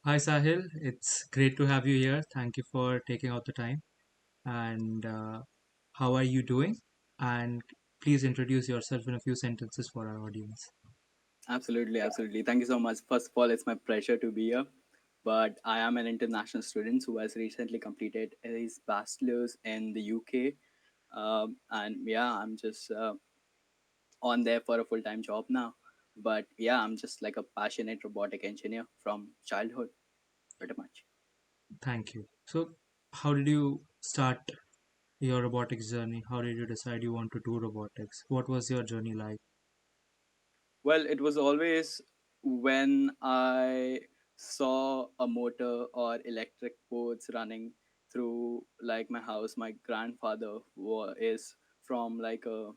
Hi Sahil, it's great to have you here. Thank you for taking out the time. And how are you doing? And please introduce yourself in a few sentences for our audience. Absolutely, absolutely. Thank you so much. First of all, it's my pleasure to be here. But I am an international student who has recently completed his bachelor's in the UK. And yeah, I'm just on there for a full time job now. But yeah, I'm just like a passionate robotic engineer from childhood, pretty much. Thank you. So, how did you start your robotics journey? How did you decide you want to do robotics? What was your journey like? Well, it was always when I saw a motor or electric boards running through like my house. My grandfather is from like a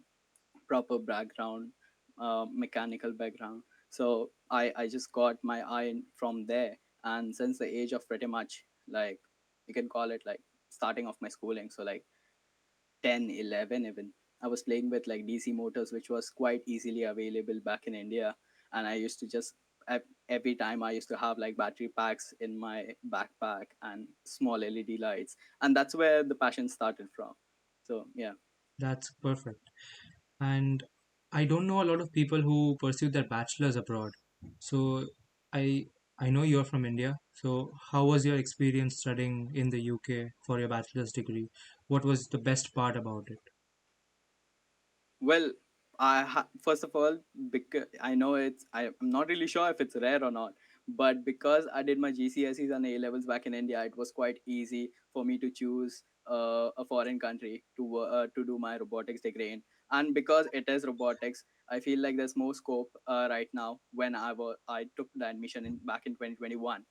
proper background, mechanical background. So I just got my eye from there. And since the age of pretty much like, you can call it like starting of my schooling. So like 10, 11 even. I was playing with like DC motors, which was quite easily available back in India. And I used to just, every time I used to have like battery packs in my backpack and small LED lights. And that's where the passion started from. So, yeah. That's perfect. And I don't know a lot of people who pursue their bachelor's abroad. So, I I know you're from India. So, how was your experience studying in the UK for your bachelor's degree? What was the best part about it? Well, first of all, because I know I'm not really sure if it's rare or not, but because I did my GCSEs and A levels back in India, it was quite easy for me to choose a foreign country to do my robotics degree in. And because it is robotics, I feel like there's more scope right now. When I took the admission in back in 2021,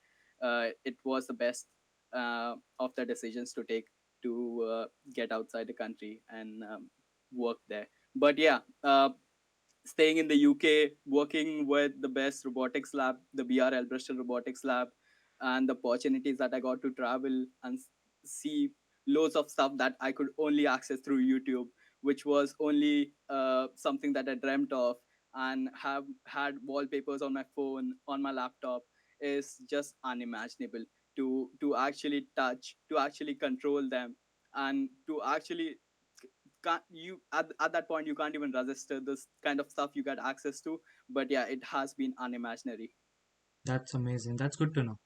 it was the best of the decisions to take to get outside the country and work there. But yeah, staying in the UK, working with the best robotics lab, the BRL Bristol Robotics Lab, and the opportunities that I got to travel and see loads of stuff that I could only access through YouTube, which was only something that I dreamt of, and have had wallpapers on my phone, on my laptop, is just unimaginable. To actually touch, to actually control them, and to actually can't you at that point you can't even register this kind of stuff you get access to. But yeah, it has been unimaginary. That's amazing. That's good to know.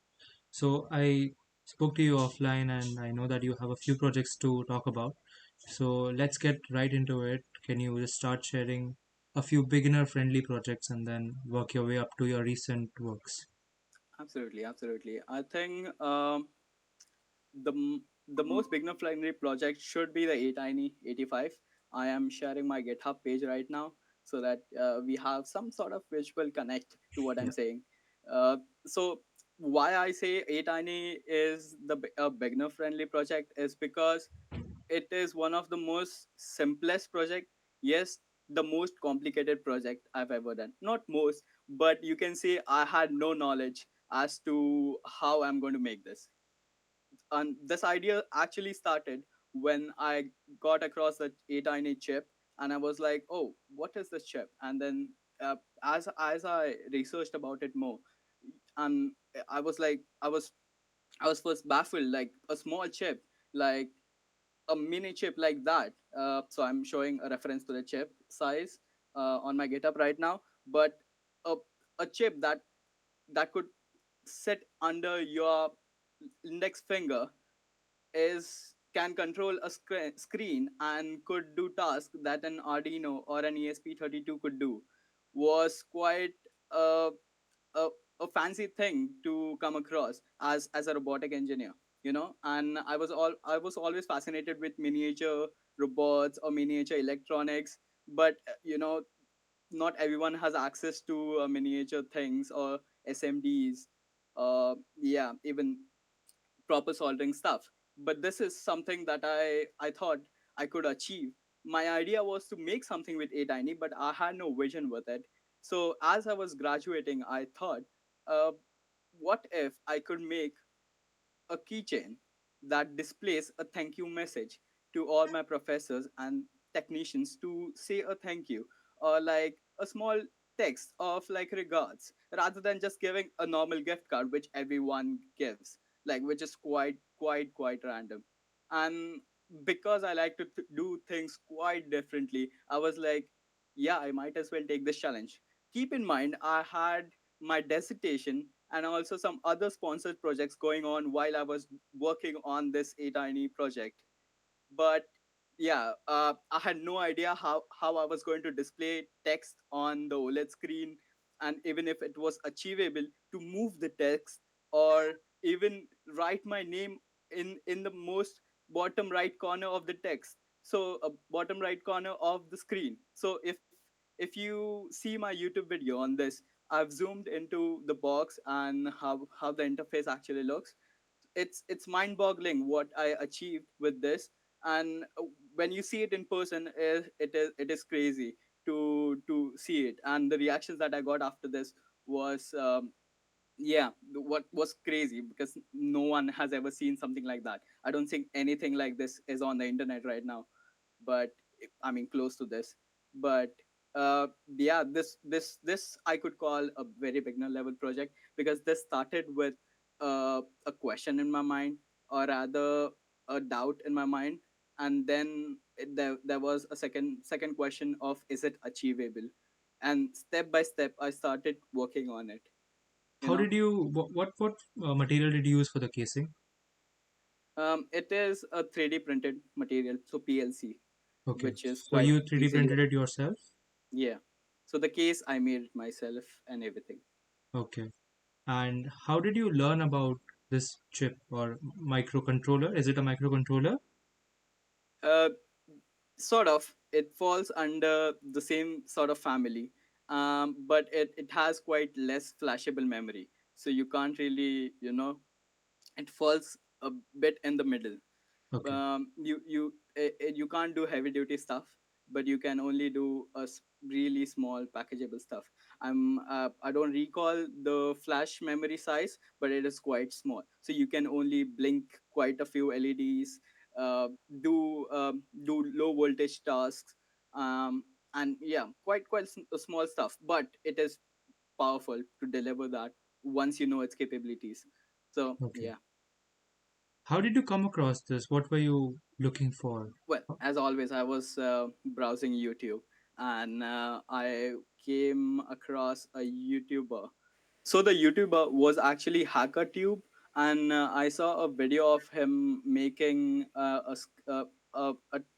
So, I spoke to you offline and I know that you have a few projects to talk about. So, let's get right into it. Can you just start sharing a few beginner friendly projects and then work your way up to your recent works? Absolutely, absolutely. I think the most beginner friendly project should be the A-Tiny 85. I am sharing my GitHub page right now so that we have some sort of visual connect to what I'm Yeah. saying. So why I say A-Tiny is a beginner friendly project is because it is one of the most simplest project. Yes, the most complicated project I've ever done. Not most, but you can say I had no knowledge as to how I'm going to make this. And this idea actually started when I got across the A-Tiny chip, and I was like, oh, what is this chip? And then as I researched about it more, and I was like, I was first baffled, like a small chip, like a mini chip like that. So I'm showing a reference to the chip size on my GitHub right now. But a, a chip that could sit under your index finger is can control a screen and could do tasks that an Arduino or an ESP32 could do, was quite a, a, a fancy thing to come across as a robotic engineer, you know. And I was always fascinated with miniature robots or miniature electronics. But not everyone has access to miniature things or SMDs, yeah, even proper soldering stuff. But this is something that I thought I could achieve. My idea was to make something with A Tiny, but I had no vision with it. So as I was graduating, I thought, uh, what if I could make a keychain that displays a thank you message to all my professors and technicians to say a thank you, or like a small text of like regards rather than just giving a normal gift card which everyone gives, like which is quite random. And because I like to do things quite differently, I was like, yeah, I might as well take this challenge. Keep in mind, I had my dissertation and also some other sponsored projects going on while I was working on this A Tiny project. But yeah, I had no idea how I was going to display text on the OLED screen, and even if it was achievable to move the text or even write my name in the most bottom right corner of the text, so bottom right corner of the screen. So if you see my YouTube video on this, I've zoomed into the box and how the interface actually looks. It's mind boggling what I achieved with this. And when you see it in person, it is crazy to see it. And the reactions that I got after this was yeah, what was crazy, because no one has ever seen something like that. I don't think anything like this is on the internet right now, but I mean close to this. But yeah, this I could call a very beginner level project, because this started with a question in my mind, or rather a doubt in my mind. And then there was a second question of, is it achievable? And step by step I started working on it, you How know. did you, what material did you use for the casing? It is a 3D printed material, so PLC, Okay, which is so quite you 3D easily. printed it yourself? Yeah. So the case I made it myself and everything. Okay. And how did you learn about this chip or microcontroller? Is it a microcontroller? Uh, Sort of. It falls under the same sort of family, but it has quite less flashable memory. So you can't really, it falls a bit in the middle. Okay, You can't do heavy duty stuff, but you can only do really small packageable stuff. I don't recall the flash memory size, but it is quite small, so you can only blink quite a few LEDs, uh, do low voltage tasks, um, and yeah, quite small stuff, but it is powerful to deliver that once you know its capabilities. So okay. yeah. How did you come across this? What were you looking for? Well, as always, I was browsing YouTube, and I came across a YouTuber. So the YouTuber was actually HackerTube, and I saw a video of him making a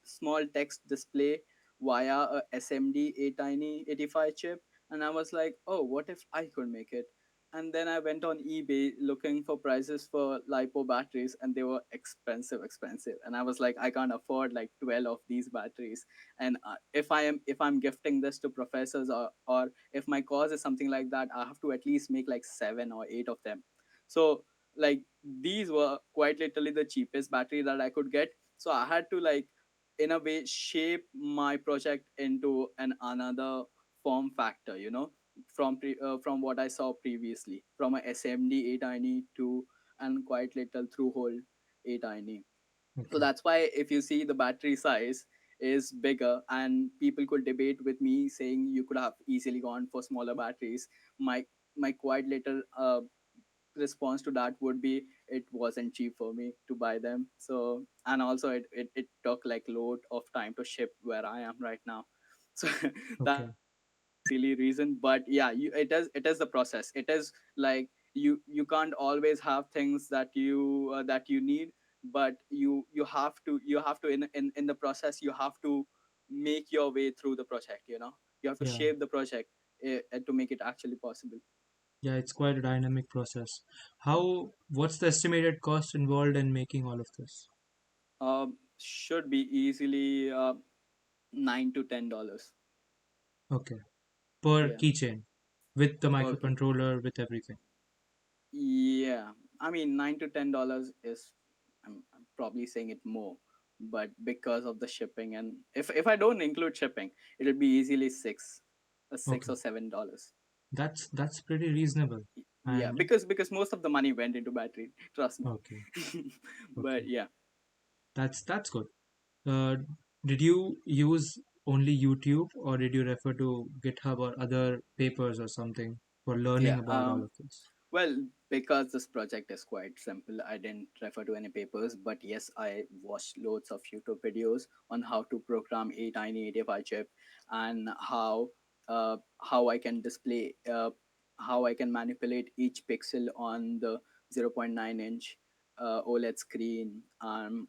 small text display via a SMD a tiny 85 chip, and I was like, oh, what if I could make it? And then I went on eBay looking for prices for lipo batteries, and they were expensive. And I was like, I can't afford like 12 of these batteries. And if I'm gifting this to professors, or if my cause is something like that, I have to at least make like 7 or 8 of them. So like these were quite literally the cheapest battery that I could get. So I had to like in a way shape my project into an another form factor, from what I saw previously, from a SMD 8 to and quite little through hole 8. So Okay, that's why if you see the battery size is bigger, and people could debate with me saying you could have easily gone for smaller batteries. My quite little response to that would be, it wasn't cheap for me to buy them. So, and also it took like load of time to ship where I am right now. So okay. that silly reason. But yeah, it is the process. It is like you can't always have things that you need, but you have to in the process, you have to make your way through the project. You have to Yeah, shape the project, to make it actually possible. yeah, it's quite a dynamic process. What's the estimated cost involved in making all of this? Should be easily $9 to $10. Okay, per Yeah. keychain with the Okay. microcontroller, with everything. Yeah, I mean $9 to $10 is, I'm probably saying it more, but because of the shipping, and if I don't include shipping, it'll be easily six Okay, or $7. that's pretty reasonable. Yeah, And because most of the money went into battery. Trust me. okay, okay, But yeah. that's good. Uh, did you use? only YouTube, or did you refer to GitHub or other papers or something for learning Yeah. about all of this? Well, because this project is quite simple, I didn't refer to any papers, but yes, I watched loads of YouTube videos on how to program a tiny 85 chip and how I can display how I can manipulate each pixel on the zero point 0.9 inch OLED screen.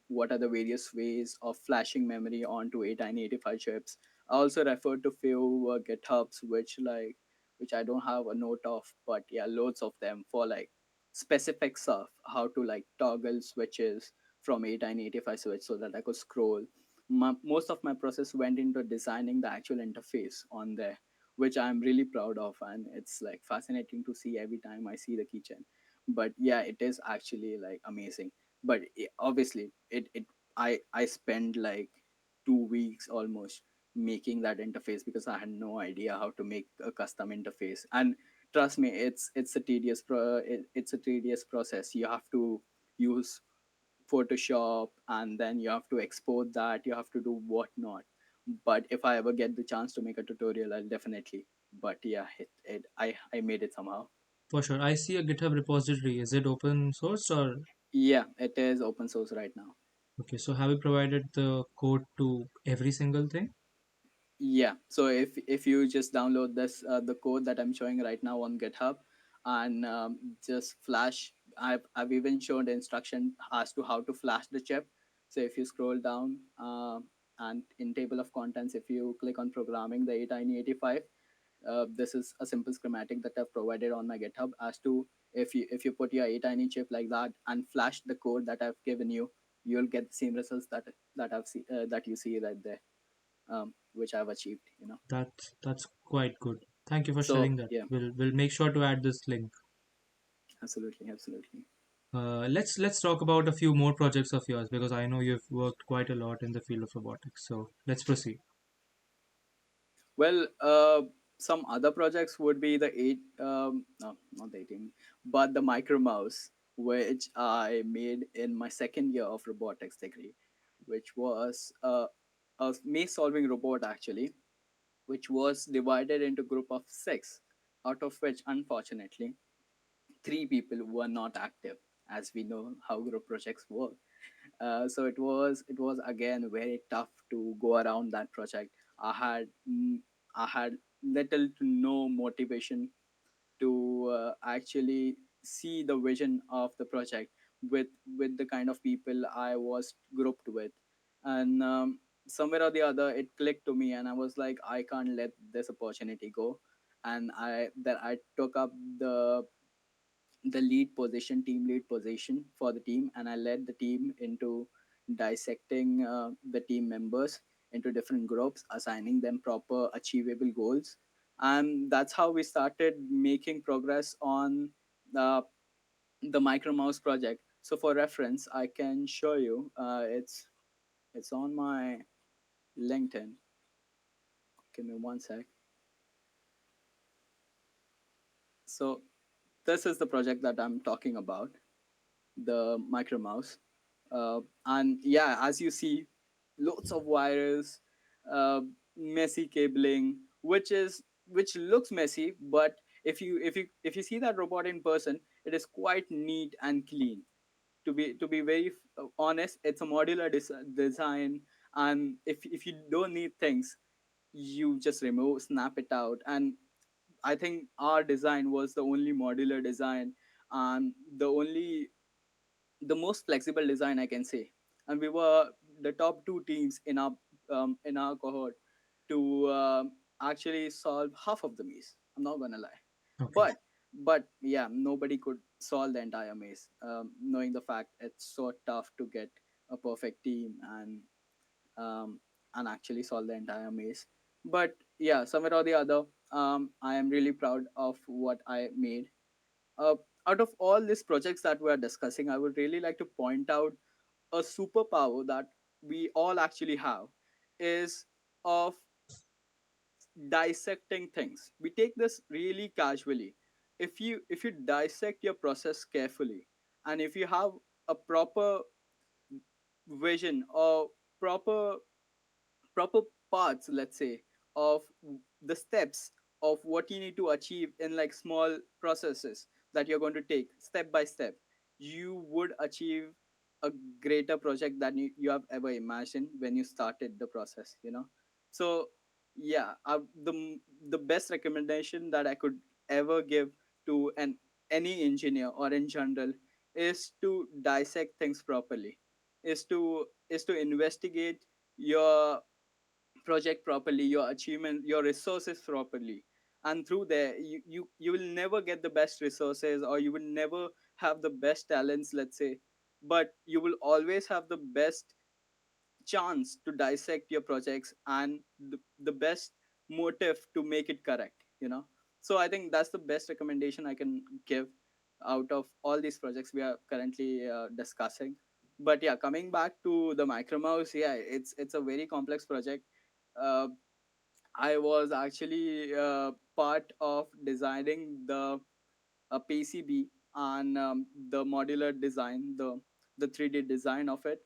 What are the various ways of flashing memory onto a tiny 85 chips? I also referred to few GitHubs which I don't have a note of, but yeah, loads of them for like specific stuff, how to like toggle switches from 8985 switch so that I could scroll. Most of my process went into designing the actual interface on there, which I'm really proud of, and it's like fascinating to see every time I see the keychain. But yeah, it is actually like amazing. But obviously, I spent like 2 weeks almost making that interface because I had no idea how to make a custom interface. And trust me, it's a tedious process. You have to use Photoshop, and then you have to export that. You have to do whatnot. But if I ever get the chance to make a tutorial, I'll definitely. But yeah, I made it somehow. For sure. I see a GitHub repository. Is it open source or Yeah, it is open source right now. okay? So have you provided the code to every single thing? Yeah. So if you just download this the code that I'm showing right now on GitHub, and just flash, I've even shown the instruction as to how to flash the chip. So if you scroll down and in table of contents, if you click on programming the 8985, this is a simple schematic that I've provided on my GitHub as to if you put your 8 tiny chip like that and flash the code that I've given you, you'll get the same results that you see right there, which I've achieved. That's quite good. Thank you for So sharing that. yeah, We'll make sure to add this link. absolutely, absolutely. Let's talk about a few more projects of yours because I know you've worked quite a lot in the field of robotics. So let's proceed. Well, some other projects would be the no, not the 18, but the Micromouse, which I made in my second year of robotics degree, which was a maze-solving robot actually, which was divided into group of six, out of which unfortunately three people were not active, as we know how group projects work. So it was again very tough to go around that project. I had little to no motivation to actually see the vision of the project with the kind of people I was grouped with, and somewhere or the other it clicked to me, and I was like, I can't let this opportunity go, and I took up the team lead position for the team, and I led the team into dissecting the team members into different groups, assigning them proper achievable goals, and that's how we started making progress on uh, the Micromouse project. So for reference, I can show you. It's on my LinkedIn. Give me one sec. So this is the project that I'm talking about, the Micromouse. And yeah, as you see, lots of wires, uh, messy cabling, which looks messy, but if you see that robot in person, it is quite neat and clean. To be very honest, it's a modular design, and if you don't need things, you just remove, snap it out. And I think our design was the only modular design, and the most flexible design I can say. And we were the top two teams in our cohort to actually solve half of the maze. I'm not gonna lie, Okay. but yeah, nobody could solve the entire maze. Knowing the fact it's so tough to get a perfect team um, and actually solve the entire maze. But yeah, somewhere or the other, I am really proud of what I made. uh, Out of all these projects that we are discussing, I would really like to point out a superpower that we all actually have is of dissecting things. We take this really casually. If you dissect your process carefully, and if you have a proper vision or proper proper parts, let's say, of the steps of what you need to achieve in like small processes that you're going to take step by step, you would achieve a greater project than you have ever imagined when you started the process, you know. So yeah, the best recommendation that I could ever give to an any engineer or in general is to dissect things properly, is to investigate your project properly, your achievement, your resources properly. And through there, you will never get the best resources, or you will never have the best talents, let's say, but you will always have the best chance to dissect your projects and the best motive to make it correct, you know. So I think that's the best recommendation I can give out of all these projects we are currently discussing. But yeah, coming back to the Micromouse, yeah, it's a very complex project. uh, I was actually part of designing the PCB and the modular design, the 3D design of it,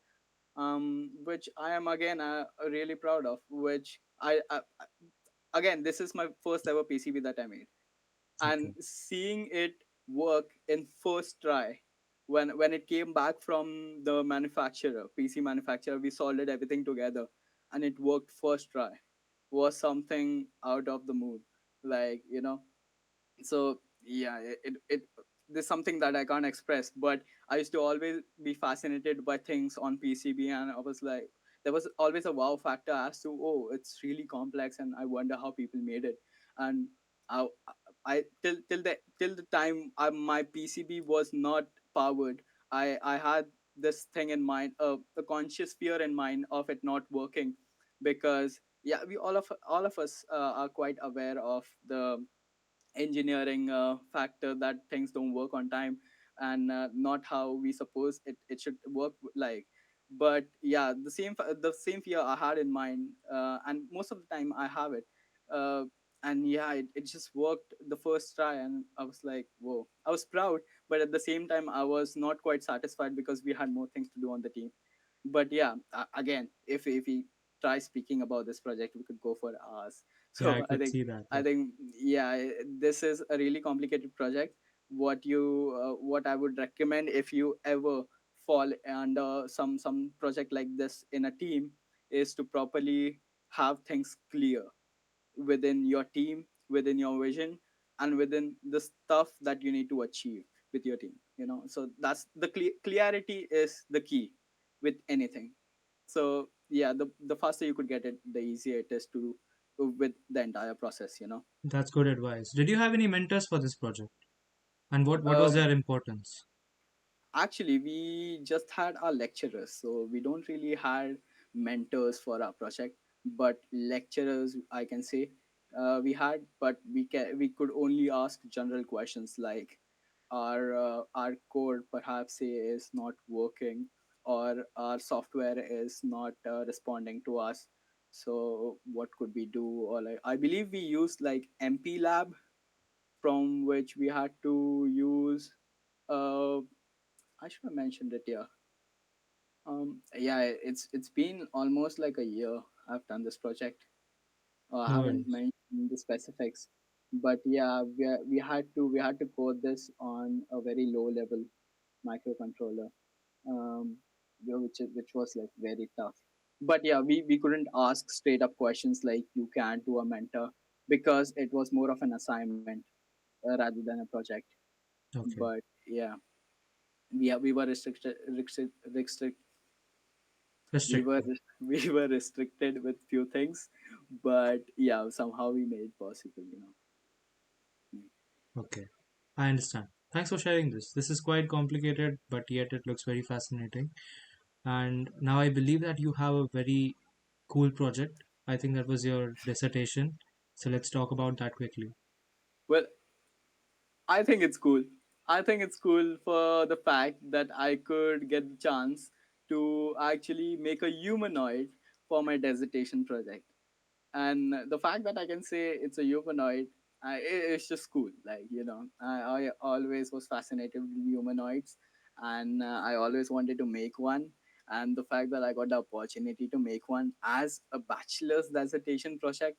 which I am again really proud of. Which again, this is my first ever PCB that I made, and Okay. seeing it work in first try, when it came back from the manufacturer, PC manufacturer, we soldered everything together, and it worked first try, was something out of the moon. Like, you know, so yeah, it there's something that I can't express, but I used to always be fascinated by things on PCB, and I was like, there was always a wow factor as to, oh, it's really complex, and I wonder how people made it. And i, I till the time my PCB was not powered, I had this thing in mind, a conscious fear in mind of it not working, because yeah, we all of us are quite aware of the engineering factor that things don't work on time, and not how we suppose it should work like. But yeah, the same fear I had in mind, and most of the time I have it. uh, and yeah, it just worked the first try, and I was like, whoa, I was proud, but at the same time I was not quite satisfied because we had more things to do on the team. But yeah, again, if we try speaking about this project, we could go for hours. Yeah, I So i could think see that. I Yeah. think, yeah, this is a really complicated project. What I would recommend, if you ever fall under some project like this in a team, is to properly have things clear within your team, within your vision, and within the stuff that you need to achieve with your team. You know, so that's the clarity is the key with anything. So yeah, the faster you could get it, the easier it is to with the entire process. You know. That's good advice. Did you have any mentors for this project? And what was Um, their importance? Actually, we just had our lecturers, so we don't really had mentors for our project, but lecturers, I can say, we had, but we could only ask general questions like, our code perhaps say is not working, or our software is not responding to us. So what could we do? Or like, I believe we used like MP Lab, from which we had to use. Uh, I should have mentioned it here. Yeah, it's been almost like a year I've done this project. I No haven't worries. mentioned the specifics, but yeah, we had to code this on a very low level microcontroller, um, which was like very tough. But yeah, we couldn't ask straight up questions like you can to a mentor, because it was more of an assignment rather than a project. Okay. But yeah, we were we were Restricted. we were restricted with few things, but yeah, somehow we made it possible, you know. Mm. Okay. I understand. Thanks for sharing this. This is quite complicated, but yet it looks very fascinating. And now I believe that you have a very cool project. I think that was your dissertation. So let's talk about that quickly. Well, I think it's cool. I think it's cool for the fact that I could get the chance to actually make a humanoid for my dissertation project. And the fact that I can say it's a humanoid, it's just cool. Like, you know, I always was fascinated with humanoids, and I always wanted to make one. And the fact that I got the opportunity to make one as a bachelor's dissertation project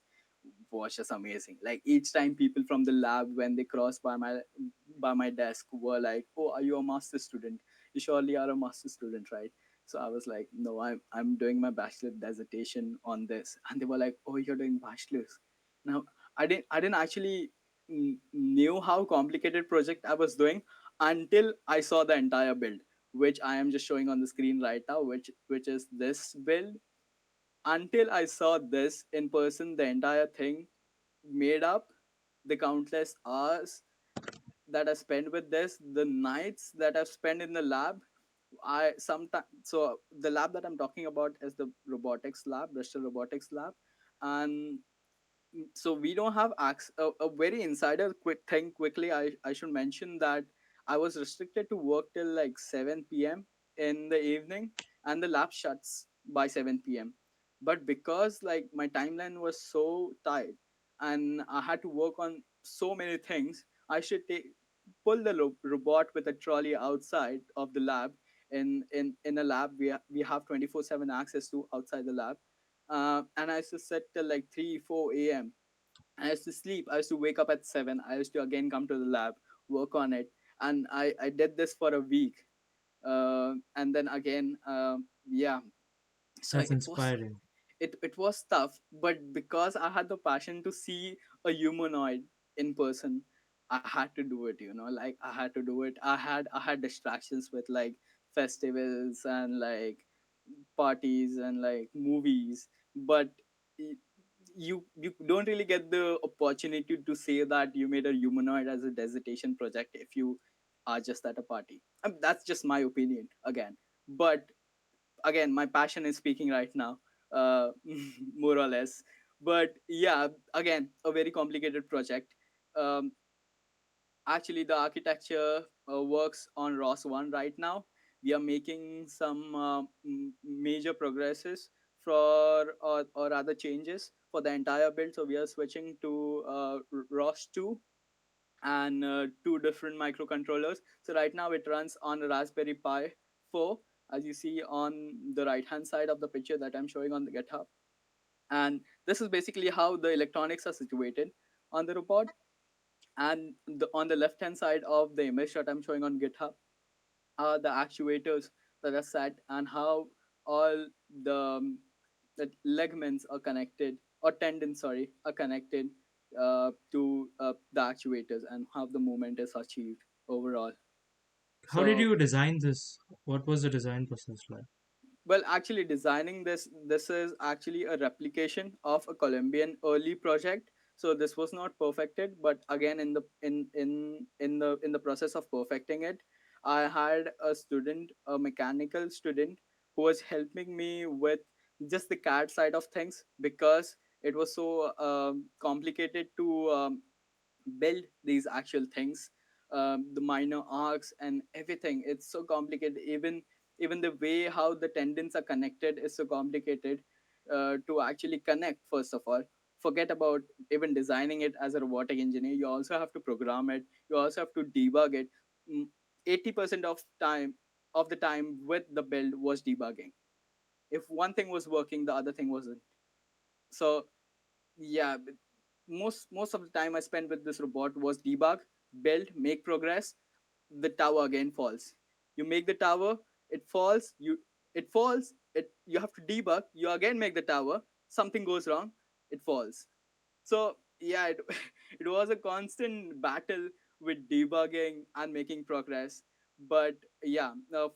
was just amazing. Like each time people from the lab when they cross by my desk were like, "Oh, are you a master student? You surely are a master student, right?" So I was like, "No, I'm doing my bachelor dissertation on this," and they were like, "Oh, you're doing bachelor's." Now I didn't actually knew how complicated project I was doing until I saw the entire build, which I am just showing on the screen right now, which is this build. Until I saw this in person, the entire thing made up, the countless hours that I spent with this, the nights that I've spent in the lab. I sometimes so the lab that I'm talking about is the robotics lab, Bristol Robotics Lab, and so we don't have a very insider quick thing quickly. I should mention that I was restricted to work till like 7 p.m. in the evening, and the lab shuts by 7 p.m. But because like my timeline was so tight and I had to work on so many things, I should take pull the robot with a trolley outside of the lab. In a lab we have 24/7 access to outside the lab, and I used to sit till like 3 4 a.m. I used to sleep. I used to wake up at 7. I used to again come to the lab, work on it, and I did this for a week, and then again, yeah. So That's inspiring. it was tough, but because I had the passion to see a humanoid in person, I had to do it. Like I had to do it. I had distractions with like festivals and like parties and like movies, but y- you don't really get the opportunity to say that you made a humanoid as a dissertation project if you are just at a party. That's just my opinion again, but again my passion is speaking right now, uh, more or less. But yeah, again a very complicated project. um, Actually the architecture works on ROS 1 right now. We are making some major progresses for or other changes for the entire build, so we are switching to ROS 2 and two different microcontrollers. So right now it runs on a Raspberry Pi 4, as you see on the right hand side of the picture that I'm showing on the GitHub. And this is basically how the electronics are situated on the robot. And on the left hand side of the image that I'm showing on GitHub are the actuators that are set, and how all the ligaments are connected, or tendons, sorry, are connected to the actuators, and how the movement is achieved overall. How did So you design this? What was the design process like? well, actually designing this is actually a replication of a Colombian early project. So this was not perfected, but again in the process of perfecting it, I had a student, a mechanical student, who was helping me with just the CAD side of things, because it was so complicated to build these actual things, the minor arcs and everything. It's so complicated. Even the way how the tendons are connected is so complicated to actually connect. First of all, forget about even designing it as a robotic engineer. You also have to program it. You also have to debug it. 80% of the time with the build was debugging. If one thing was working, the other thing wasn't. So yeah, most of the time I spent with this robot was debug, build, make progress. The tower again falls. You make the tower, it falls. You have to debug. You again make the tower. Something goes wrong, it falls. So yeah, it was a constant battle with debugging and making progress. But yeah,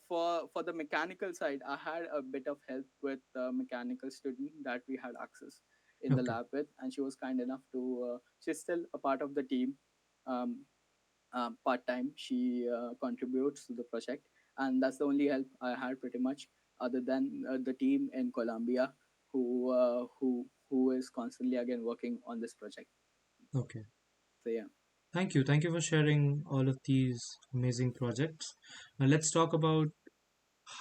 for the mechanical side, I had a bit of help with the mechanical student that we had access in the Okay. lab with, and she was kind enough to. She's still a part of the team. Um, Part time, she contributes to the project, and that's the only help I had pretty much, other than the team in Colombia, who is constantly again working on this project. Okay. So yeah. Thank you. Thank you for sharing all of these amazing projects. Now let's talk about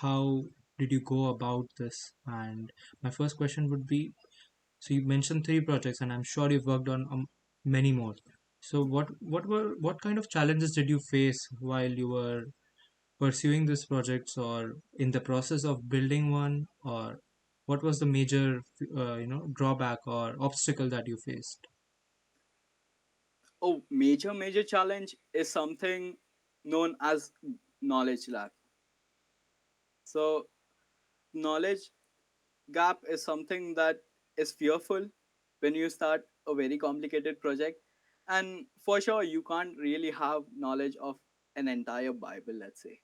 how did you go about this? And my first question would be, so you mentioned three projects, and I'm sure you've worked on many more. So what kind of challenges did you face while you were pursuing these projects or in the process of building one, or what was the major drawback or obstacle that you faced? Oh, major challenge is something known as knowledge lab. So knowledge gap is something that is fearful when you start a very complicated project, and for sure you can't really have knowledge of an entire bible, let's say.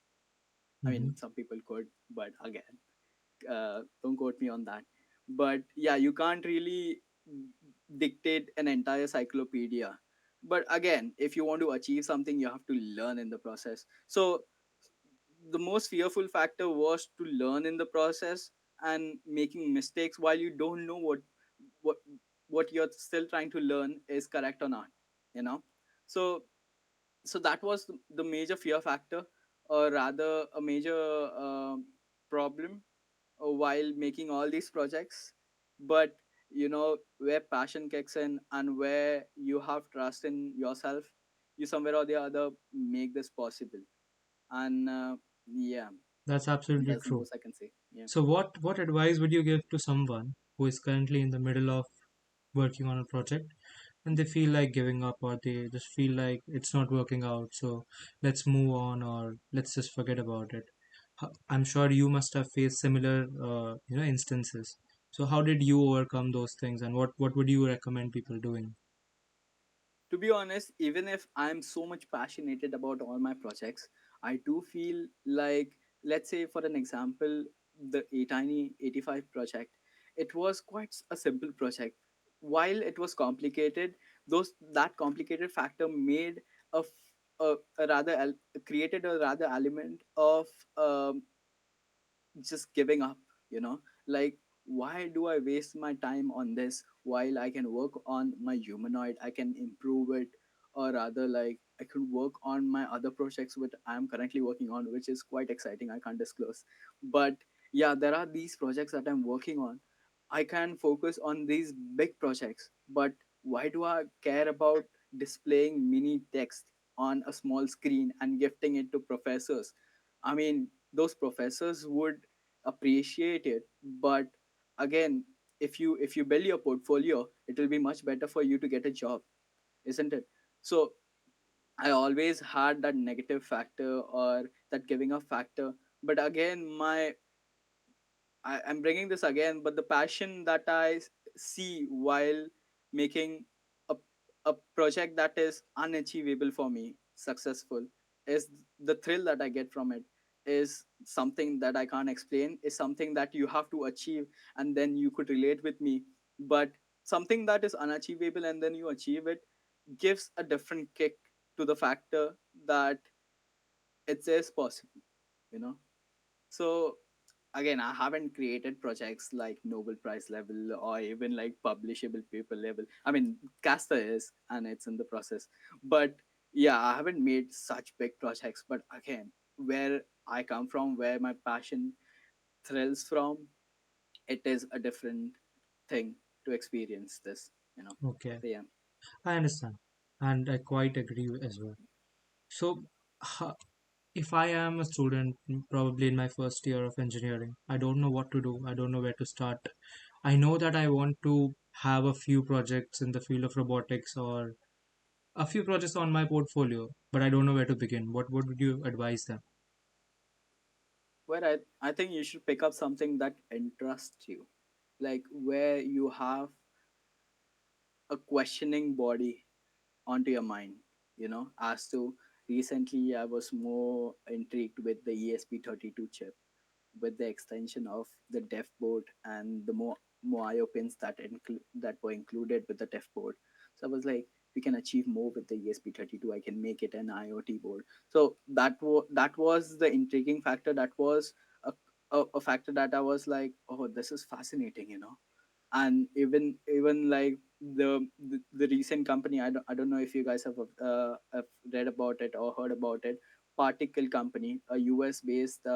I Hmm. mean, some people could, but again, don't quote me on that. But yeah, you can't really dictate an entire cyclopedia. But again, if you want to achieve something, you have to learn in the process. So the most fearful factor was to learn in the process, and making mistakes while you don't know what what you're still trying to learn is correct or not, you know. So that was the major fear factor, or rather a major problem while making all these projects. But where passion kicks in and where you have trust in yourself, you somewhere or the other make this possible. And yeah, That's absolutely that's the true. most I can say. Yeah. So what advice would you give to someone who is currently in the middle of working on a project and they feel like giving up, or they just feel like it's not working out, so let's move on, or let's just forget about it? I'm sure you must have faced similar instances. So how did you overcome those things, and what would you recommend people doing? To be honest, even if I'm so much passionate about all my projects, I do feel like, let's say for an example, the a tiny 85 project, it was quite a simple project. While it was complicated, those that complicated factor made a, a rather created a rather element of um, just giving up, like, why do I waste my time on this while I can work on my humanoid, I can improve it, or rather, like, I could work on my other projects which I'm currently working on, which is quite exciting, I can't disclose. But yeah, there are these projects that I'm working on. I can focus on these big projects, but why do I care about displaying mini text on a small screen and gifting it to professors? I mean, those professors would appreciate it, but again, if you build your portfolio, it will be much better for you to get a job, isn't it? So I always had that negative factor, or that giving up factor. But again, I'm bringing this again, but the passion that see while making a, a project that is unachievable for me successful, is the thrill that I get from it, is something that I can't explain, is something that you have to achieve and then you could relate with me. But something that is unachievable and then you achieve it gives a different kick to the factor that it is possible, you know. So again, I haven't created projects like Nobel Prize level or even like publishable paper level. I mean, Casta is, and it's in the process. But yeah, I haven't made such big projects. But again, where I come from, where my passion thrills from, it is a different thing to experience this. Okay, So yeah. I understand, and I quite agree as well. So if I am a student, probably in my first year of engineering, I don't know what to do, I don't know where to start. I know that I want to have a few projects in the field of robotics, or a few projects on my portfolio, but I don't know where to begin. What would you advise them? Where I think you should pick up something that interests you, like where you have a questioning body onto your mind, as to recently I was more intrigued with the ESP32 chip, with the extension of the dev board and the more IO pins that were included with the dev board. So I was like, we can achieve more with the ESP32. I can make it an IoT board. So that was the intriguing factor. That was a factor that I was like, oh, this is fascinating. And even like the recent company, I don't know if you guys have read about it or heard about it. Particle company, a US based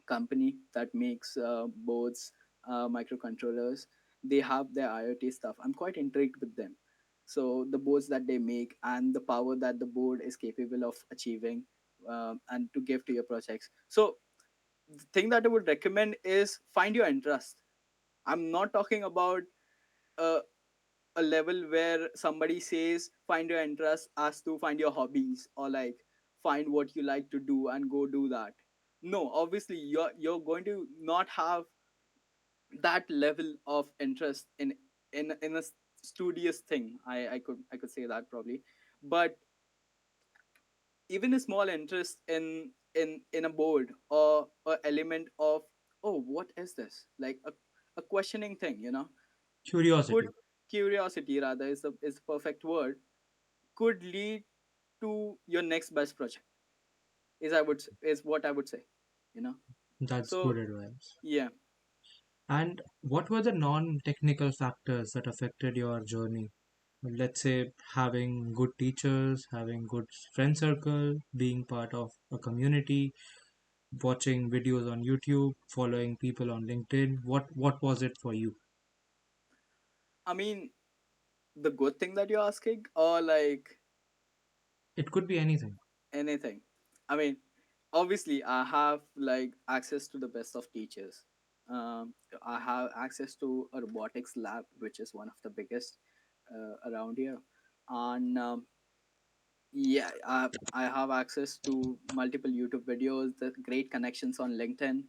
company that makes boards, microcontrollers. They have their IoT stuff. I'm quite intrigued with them. So the boards that they make and the power that the board is capable of achieving, and to give to your projects. So the thing that I would recommend is find your interest. I'm not talking about uh, a level where somebody says find your interest as to find your hobbies, or like find what you like to do and go do that. No, obviously you're going to not have that level of interest in a studious thing. I could say that probably. But even a small interest in a board or a element of, oh, what is this, like a questioning thing, could Curiosity. curiosity rather is the perfect word, could lead to your next best project, is what I would say, you know That's so good advice. yeah. And what were the non-technical factors that affected your journey? Let's say having good teachers, having good friend circle, being part of a community, watching videos on YouTube, following people on LinkedIn. What was it for you? I mean, the good thing that you're asking, or like It could be anything. anything. I mean, obviously I have like access to the best of teachers. I have access to a robotics lab, which is one of the biggest around here. And yeah, I have access to multiple YouTube videos, the great connections on LinkedIn.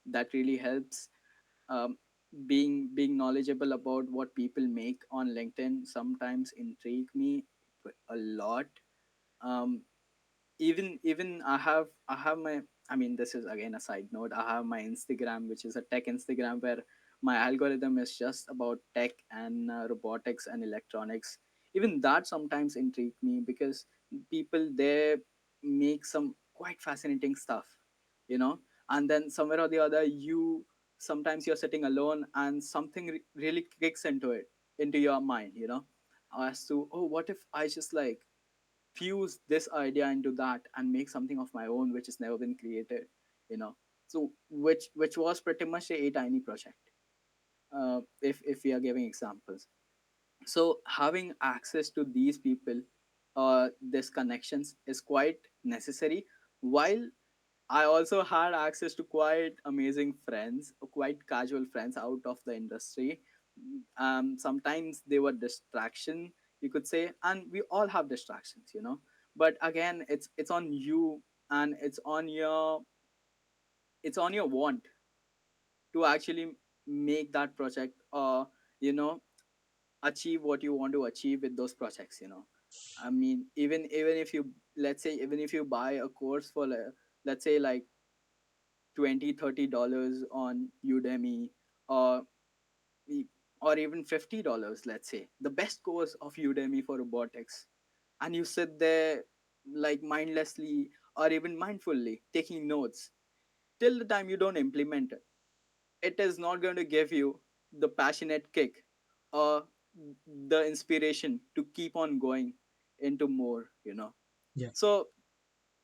That really helps. um, being knowledgeable about what people make on LinkedIn sometimes intrigue me a lot. um, even I have my, I mean, this is again a side note, I have my Instagram, which is a tech Instagram, where my algorithm is just about tech and robotics and electronics. Even that sometimes intrigue me, because people there make some quite fascinating stuff, you know and then somewhere or the other, sometimes you're sitting alone and something really kicks into your mind, as to, oh, what if I just like fuse this idea into that and make something of my own which has never been created, you know so which was pretty much a tiny project, if we are giving examples. So having access to these people, these connections, is quite necessary. While I also had access to quite amazing friends, quite casual friends out of the industry. Sometimes they were distraction, you could say, and we all have distractions. But again, it's on you, and it's on your want to actually make that project, or you know achieve what you want to achieve with those projects. I mean, even if you, let's say, even if you buy a course for let's say like 20-30 dollars on Udemy, or e- or even $50, let's say, the best course of Udemy for robotics, and you sit there like mindlessly or even mindfully taking notes till the time you don't implement it, it is not going to give you the passionate kick, or the inspiration to keep on going into more. Yeah. So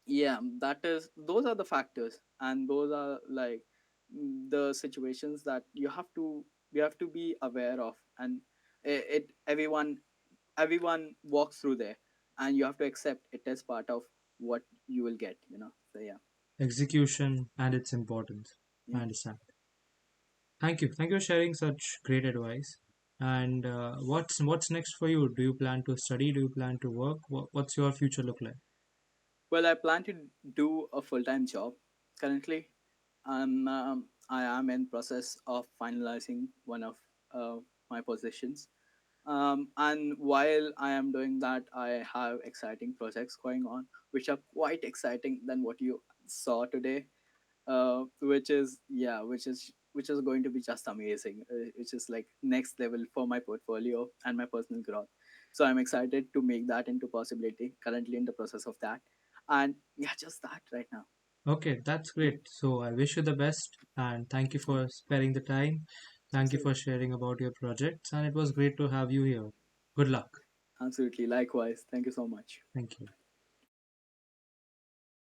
yeah, those are the factors, and those are like the situations that you have to be aware of. And it everyone walks through there, and you have to accept it as part of what you will get. So yeah. Execution and its importance. I Yeah. understand. Thank you. Thank you for sharing such great advice. And what's next for you? Do you plan to study? Do you plan to work? What's your future look like? Well, I plan to do a full-time job currently. I am in process of finalizing one of my positions. And while I am doing that, I have exciting projects going on, which are quite exciting than what you saw today. Which is going to be just amazing. Which is like next level for my portfolio and my personal growth. So I'm excited to make that into possibility. Currently in the process of that, and yeah, just that right now. Okay, that's Yeah, great. So I wish you the best and thank you yeah, for sparing the time. Thank you for absolutely, sharing about your projects, and it was great to have you here. Good luck. absolutely. Likewise, thank you so much. Thank you.